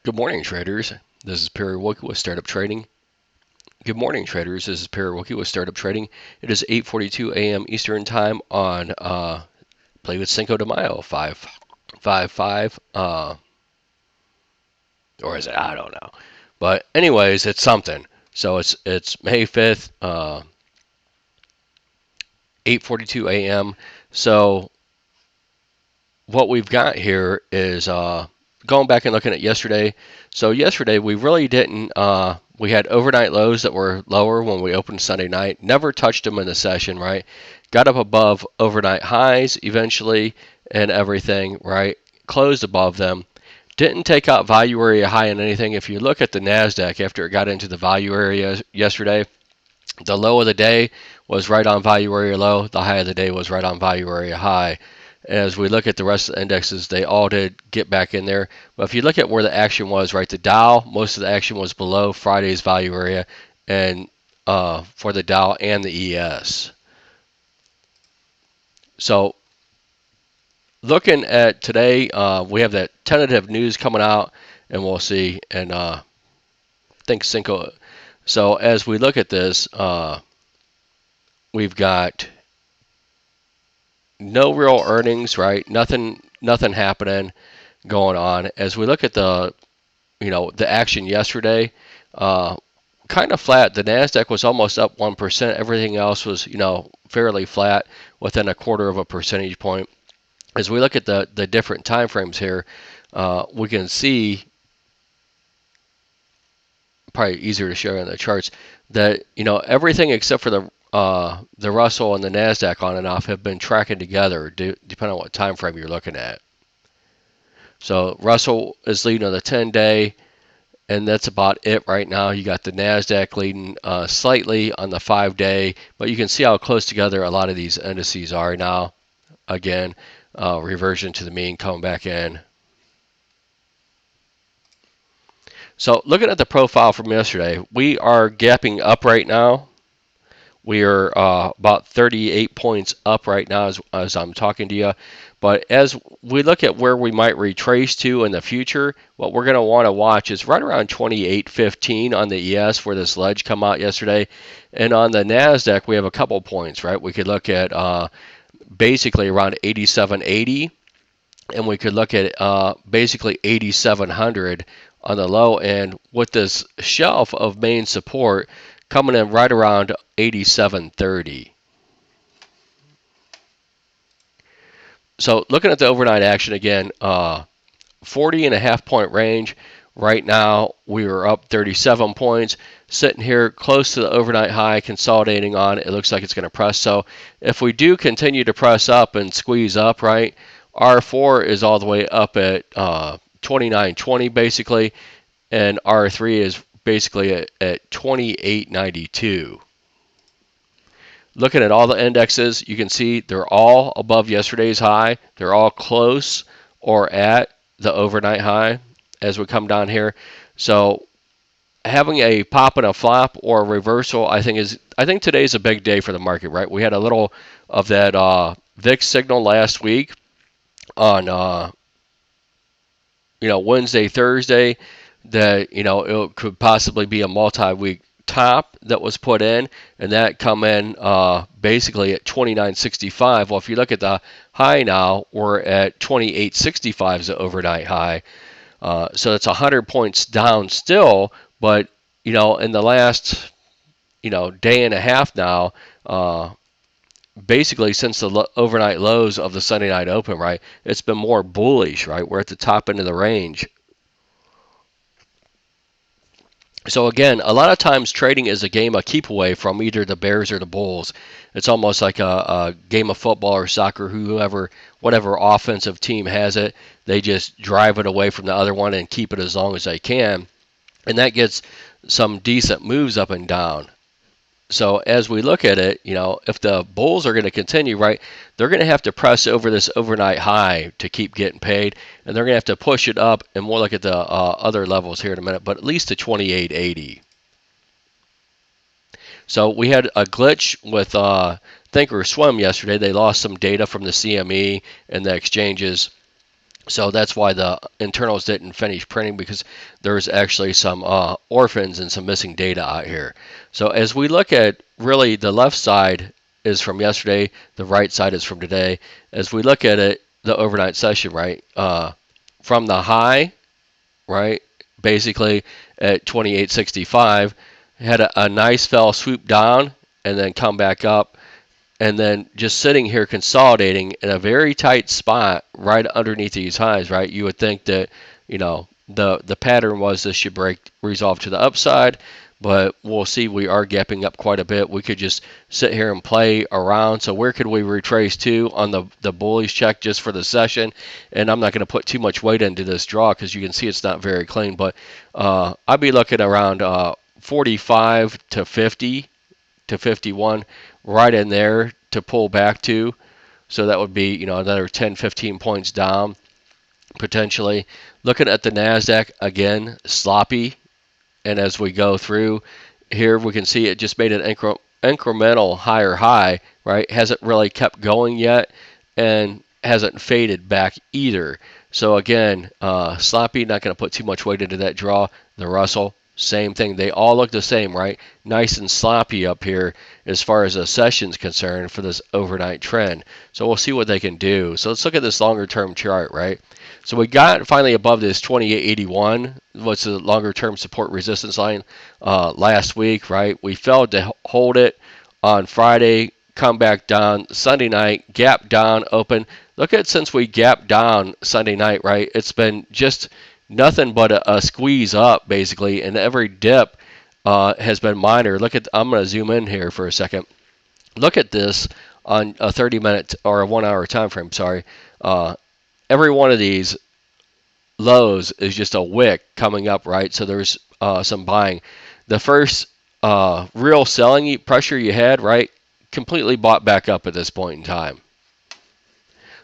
Good morning, traders. This is Wilkey with Startup Trading. Good morning, traders. This is Wilkey with Startup Trading. It is 8:42 a.m. Eastern Time on play with Cinco de Mayo 555. Or is it? I don't know. But anyways, it's something. So it's May 5th, 8:42 a.m. So what we've got here is going back and looking at yesterday. So yesterday we really didn't. We had overnight lows that were lower when we opened Sunday night. Never touched them in the session, right? Got up above overnight highs eventually and everything, right? Closed above them. Didn't take out value area high in anything. If you look at the Nasdaq after it got into the value area yesterday, the low of the day was right on value area low. The high of the day was right on value area high. As we look at the rest of the indexes, they all did get back in there. But if you look at where the action was, right, the Dow, most of the action was below Friday's value area, and for the Dow and the ES. So looking at today, we have that tentative news coming out, and we'll see. And think Cinco. So as we look at this, we've got no real earnings, right? Nothing happening going on. As we look at the action yesterday, kind of flat. The Nasdaq was almost up 1%. Everything else was fairly flat within a quarter of a percentage point. As we look at the different time frames here, we can see, probably easier to show in the charts, that everything except for the Russell and the Nasdaq on and off have been tracking together, depending on what time frame you're looking at. So Russell is leading on the 10-day, and that's about it right now. You got the Nasdaq leading slightly on the 5-day, but you can see how close together a lot of these indices are now. Again, reversion to the mean coming back in. So looking at the profile from yesterday, we are gapping up right now. We are about 38 points up right now as I'm talking to you. But as we look at where we might retrace to in the future, what we're going to want to watch is right around 28.15 on the ES where this ledge come out yesterday. And on the NASDAQ, we have a couple points, right? We could look at basically around 87.80, and we could look at basically 8,700 on the low end with this shelf of main support coming in right around 87.30. So looking at the overnight action again, 40.5 point range. Right now we are up 37 points, sitting here close to the overnight high, consolidating on. It looks like it's going to press. So if we do continue to press up and squeeze up, right, R4 is all the way up at 29.20 basically, and R3 is basically at 28.92. Looking at all the indexes, you can see they're all above yesterday's high. They're all close or at the overnight high as we come down here. So having a pop and a flop or a reversal, I think today's a big day for the market, right? We had a little of that VIX signal last week on Wednesday, Thursday, that it could possibly be a multi-week top that was put in, and that come in basically at 29.65. Well, if you look at the high now, we're at 28.65 as the overnight high. So it's 100 points down still, but in the last day and a half now, basically since the overnight lows of the Sunday night open, right, it's been more bullish, right? We're at the top end of the range. So again, a lot of times trading is a game of keep away from either the Bears or the Bulls. It's almost like a game of football or soccer. Whatever offensive team has it, they just drive it away from the other one and keep it as long as they can. And that gets some decent moves up and down. So as we look at it, if the Bulls are going to continue, right, they're going to have to press over this overnight high to keep getting paid, and they're going to have to push it up, and we'll look at the other levels here in a minute, but at least to 28.80. So we had a glitch with Thinkorswim yesterday. They lost some data from the CME and the exchanges. So that's why the internals didn't finish printing, because there's actually some orphans and some missing data out here. So as we look at, really, the left side is from yesterday, the right side is from today. As we look at it, the overnight session, right, from the high, right, basically at 28.65, had a nice fell swoop down and then come back up, and then just sitting here consolidating in a very tight spot right underneath these highs, right? You would think that, the pattern was this should break, resolve to the upside, but we'll see. We are gapping up quite a bit. We could just sit here and play around. So where could we retrace to on the bullish check just for the session? And I'm not going to put too much weight into this draw because you can see it's not very clean, but I'd be looking around 45 to 50 to 51, right in there to pull back to. So that would be, another 10, 15 points down potentially. Looking at the Nasdaq, again, sloppy. And as we go through here, we can see it just made an incremental higher high, right? Hasn't really kept going yet, and hasn't faded back either. So again, sloppy. Not going to put too much weight into that draw. The Russell, same thing. They all look the same, right? Nice and sloppy up here as far as the session's concerned for this overnight trend. So we'll see what they can do. So let's look at this longer term chart, right? So we got finally above this 2881. What's the longer term support resistance line last week, right? We failed to hold it on Friday, come back down Sunday night, gap down, open. Look at, since we gapped down Sunday night, right? It's been just nothing but a squeeze up basically, and every dip has been minor. Look at, I'm going to zoom in here for a second. Look at this on a 30-minute or a 1-hour time frame. Sorry. Every one of these lows is just a wick coming up, right? So there's some buying. The first real selling pressure you had, right, completely bought back up at this point in time.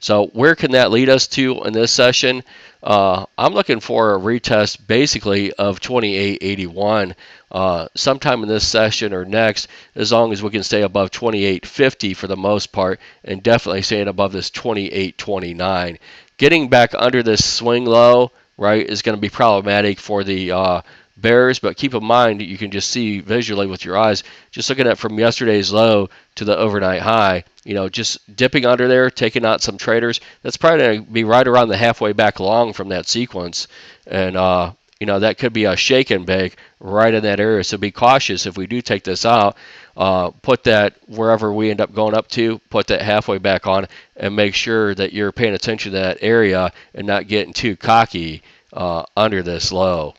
So where can that lead us to in this session? I'm looking for a retest basically of 2881 sometime in this session or next, as long as we can stay above 2850 for the most part, and definitely staying above this 2829. Getting back under this swing low, right, is going to be problematic for the bears, but keep in mind, you can just see visually with your eyes, just looking at from yesterday's low to the overnight high, just dipping under there, taking out some traders. That's probably going to be right around the halfway back long from that sequence. And, that could be a shake and bake right in that area. So be cautious if we do take this out. Put that wherever we end up going up to, put that halfway back on, and make sure that you're paying attention to that area and not getting too cocky under this low.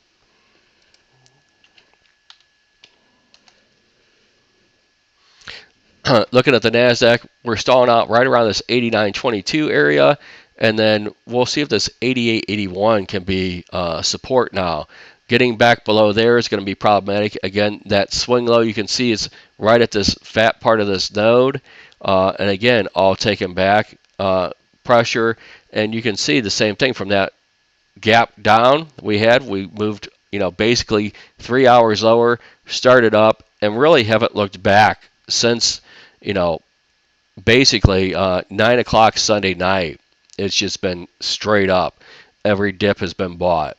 Looking at the Nasdaq, we're stalling out right around this 89.22 area, and then we'll see if this 88.81 can be support now. Getting back below there is going to be problematic. Again, that swing low you can see is right at this fat part of this node, and again, all taken back pressure, and you can see the same thing from that gap down we had. We moved, basically 3 hours lower, started up, and really haven't looked back since, basically 9 o'clock Sunday night. It's just been straight up. Every dip has been bought.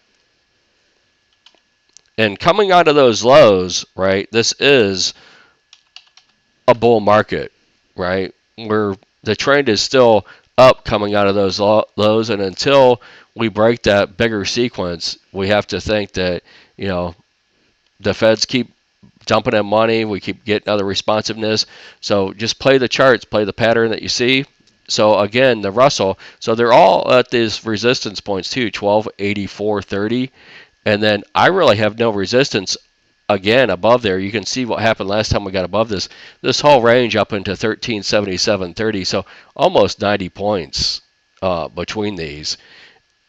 And coming out of those lows, right, this is a bull market, right, where the trend is still up coming out of those lows. And until we break that bigger sequence, we have to think that, the Feds keep dumping in money. We keep getting other responsiveness. So just play the charts, play the pattern that you see. So again, the Russell, so they're all at these resistance points too, 1284.30. And then I really have no resistance again above there. You can see what happened last time we got above this whole range up into 1377.30. So almost 90 points between these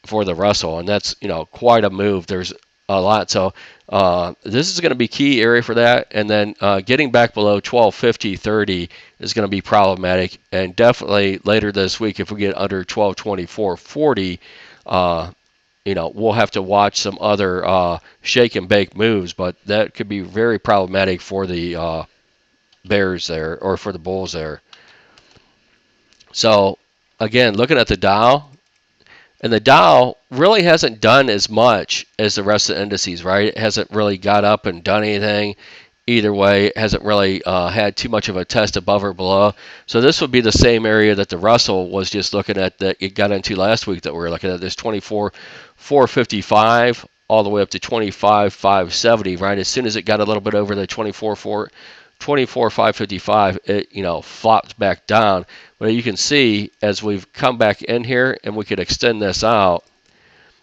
for the Russell, and that's quite a move. There's a lot. So this is going to be key area for that, and then getting back below 1250.30 is going to be problematic, and definitely later this week if we get under 1224.40, we'll have to watch some other shake and bake moves, but that could be very problematic for the bears there, or for the bulls there. So again, looking at the Dow, And the Dow really hasn't done as much as the rest of the indices, right? It hasn't really got up and done anything either way. It hasn't really had too much of a test above or below. So this would be the same area that the Russell was just looking at that it got into last week that we were looking at. This 24,455 all the way up to 25,570, right? As soon as it got a little bit over the 24,555, it flopped back down. But you can see as we've come back in here, and we could extend this out.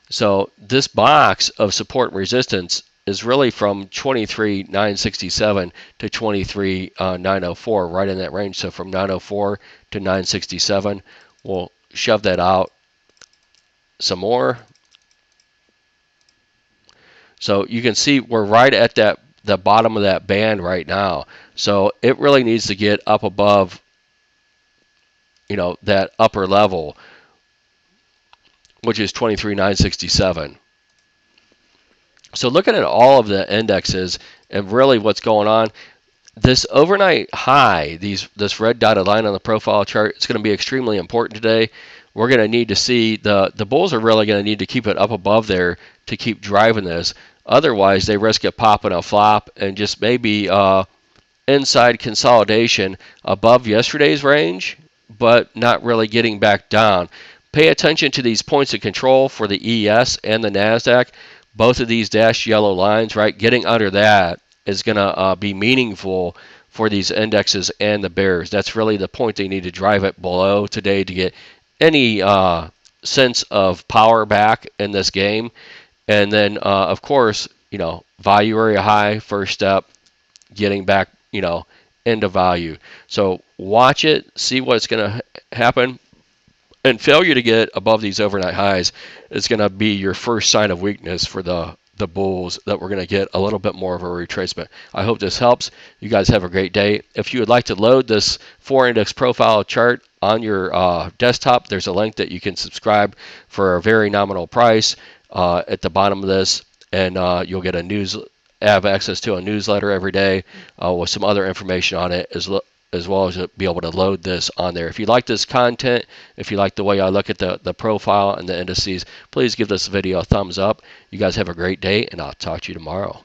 So this box of support and resistance is really from 23,967 to 23,904, right in that range. So from 904 to 967, we'll shove that out some more. So you can see we're right at the bottom of that band right now. So it really needs to get up above, that upper level, which is 23,967. So looking at all of the indexes and really what's going on, this overnight high, this red dotted line on the profile chart, it's going to be extremely important today. We're going to need to see the bulls are really going to need to keep it up above there to keep driving this. Otherwise, they risk it popping a flop and just maybe inside consolidation above yesterday's range, but not really getting back down. Pay attention to these points of control for the ES and the NASDAQ. Both of these dashed yellow lines, right? Getting under that is going to be meaningful for these indexes and the bears. That's really the point they need to drive it below today to get any sense of power back in this game. And then, of course, value area high, first step, getting back, into value. So watch it, see what's going to happen. And failure to get above these overnight highs is going to be your first sign of weakness for the bulls, that we're going to get a little bit more of a retracement. I hope this helps. You guys have a great day. If you would like to load this 4-index profile chart on your desktop, there's a link that you can subscribe for a very nominal price at the bottom of this, and you'll get have access to a newsletter every day with some other information on it as well as be able to load this on there. If you like this content, if you like the way I look at the profile and the indices, please give this video a thumbs up. You guys have a great day, and I'll talk to you tomorrow.